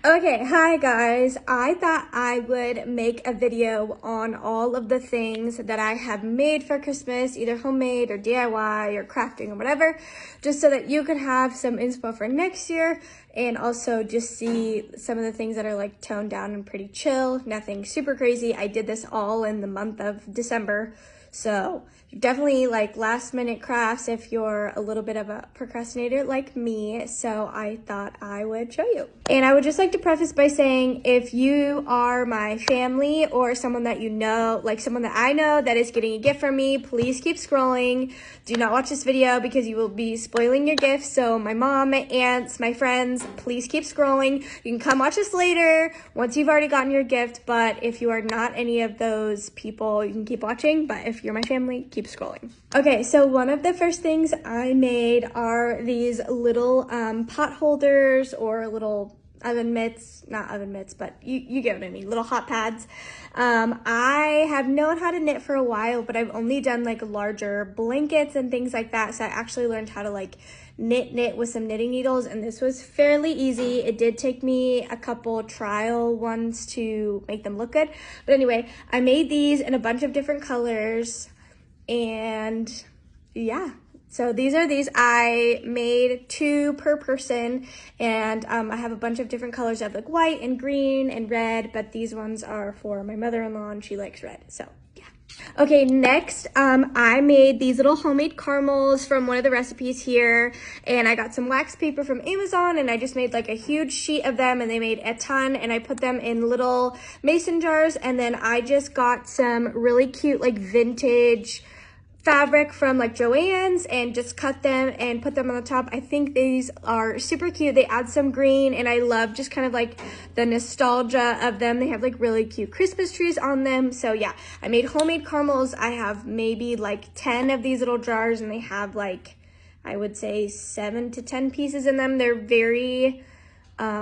Okay, hi guys. I thought I would make a video on all of the things that I have made for Christmas, either homemade or DIY or crafting or whatever, just so that you could have some inspo for next year and also just see some of the things that are like toned down and pretty chill, nothing super crazy. I did this all in the month of December. So definitely like last minute crafts if you're a little bit of a procrastinator like me. So I thought I would show you. And I would just like to preface by saying if you are my family or someone that you know, like someone that I know that is getting a gift from me, please keep scrolling. Do not watch this video because you will be spoiling your gift. So my mom, my aunts, my friends, please keep scrolling. You can come watch this later once you've already gotten your gift. But if you are not any of those people, you can keep watching. But if you're my family, keep scrolling. Okay, so one of the first things I made are these little pot holders or little oven mitts, not oven mitts, but you get what I mean, little hot pads. I have known how to knit for a while, but I've only done like larger blankets and things like that. So I actually learned how to like knit with some knitting needles, and this was fairly easy. It did take me a couple trial ones to make them look good. But anyway, I made these in a bunch of different colors, and yeah. So these are these. I made 2 per person, and I have a bunch of different colors. I have like white and green and red, but these ones are for my mother-in-law and she likes red, so yeah. Okay, next, I made these little homemade caramels from one of the recipes here, and I got some wax paper from Amazon, and I just made like a huge sheet of them, and they made a ton, and I put them in little mason jars, and then I just got some really cute like vintage fabric from like Joann's and just cut them and put them on the top. I think these are super cute. They add some green, and I love just kind of like the nostalgia of them. They have like really cute Christmas trees on them. So yeah, I made homemade caramels. I have maybe like 10 of these little jars, and they have like, I would say 7 to 10 pieces in them. They're very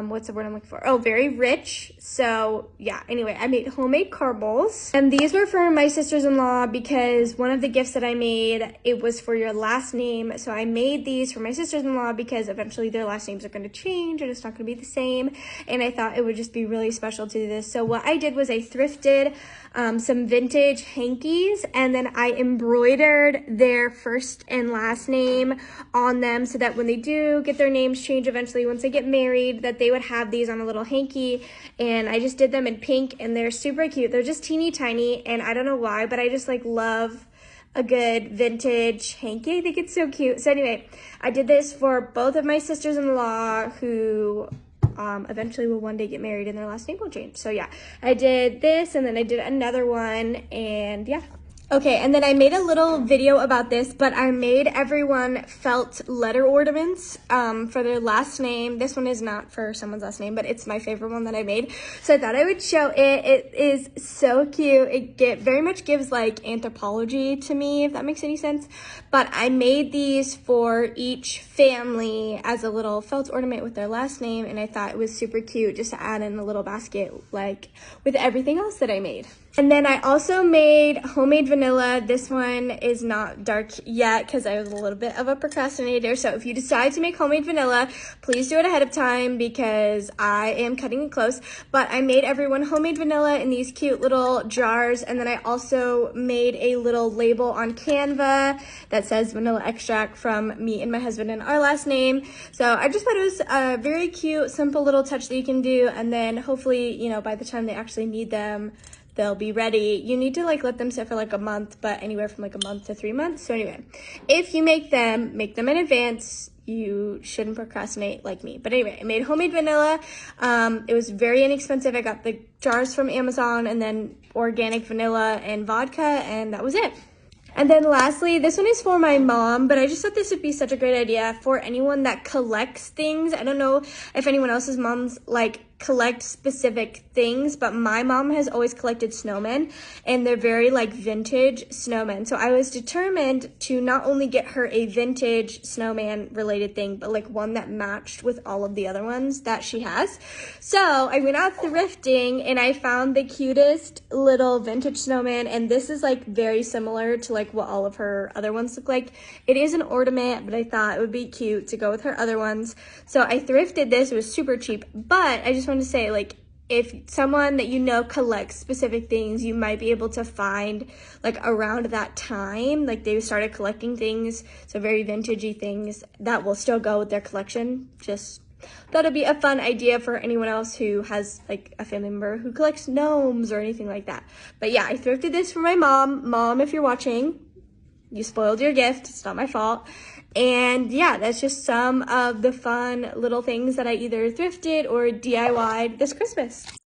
what's the word I'm looking for? Oh, very rich. So yeah, anyway, I made homemade caramels, and these were for my sisters-in-law because one of the gifts that I made, it was for your last name. So I made these for my sisters-in-law because eventually their last names are going to change and it's not going to be the same, and I thought it would just be really special to do this. So what I did was I thrifted some vintage hankies, and then I embroidered their first and last name on them so that when they do get their names changed eventually, once they get married, that they would have these on a little hanky. And I just did them in pink, and they're super cute. They're just teeny tiny, and I don't know why, but I just like love a good vintage hanky. I think it's so cute. So anyway, I did this for both of my sisters-in-law who eventually will one day get married and their last name will change. So yeah, I did this, and then I did another one, and yeah. Okay, and then I made a little video about this, but I made everyone felt letter ornaments for their last name. This one is not for someone's last name, but it's my favorite one that I made. So I thought I would show it. It is so cute. It very much gives like anthropology to me, if that makes any sense. But I made these for each family as a little felt ornament with their last name, and I thought it was super cute just to add in a little basket like with everything else that I made. And then I also made homemade vanilla. This one is not dark yet because I was a little bit of a procrastinator. So if you decide to make homemade vanilla, please do it ahead of time because I am cutting it close. But I made everyone homemade vanilla in these cute little jars. And then I also made a little label on Canva that says vanilla extract from me and my husband and our last name. So I just thought it was a very cute, simple little touch that you can do. And then hopefully, you know, by the time they actually need them, they'll be ready. You need to like let them sit for like a month, but anywhere from like a month to 3 months. So anyway, if you make them in advance. You shouldn't procrastinate like me. But anyway, I made homemade vanilla. It was very inexpensive. I got the jars from Amazon, and then organic vanilla and vodka, and that was it. And then lastly, this one is for my mom, but I just thought this would be such a great idea for anyone that collects things. I don't know if anyone else's moms like collect specific things, but my mom has always collected snowmen, and they're very like vintage snowmen. So I was determined to not only get her a vintage snowman related thing, but like one that matched with all of the other ones that she has. So I went out thrifting and I found the cutest little vintage snowman, and this is like very similar to like like what all of her other ones look like. It is an ornament, but I thought it would be cute to go with her other ones. So I thrifted this. It was super cheap, but I just wanted to say, like, if someone that you know collects specific things, you might be able to find like around that time, like they started collecting things, so very vintagey things that will still go with their collection. Just thought it'd be a fun idea for anyone else who has like a family member who collects gnomes or anything like that. But yeah, I thrifted this for my mom. Mom, if you're watching, you spoiled your gift. It's not my fault. And yeah, that's just some of the fun little things that I either thrifted or DIY'd this Christmas.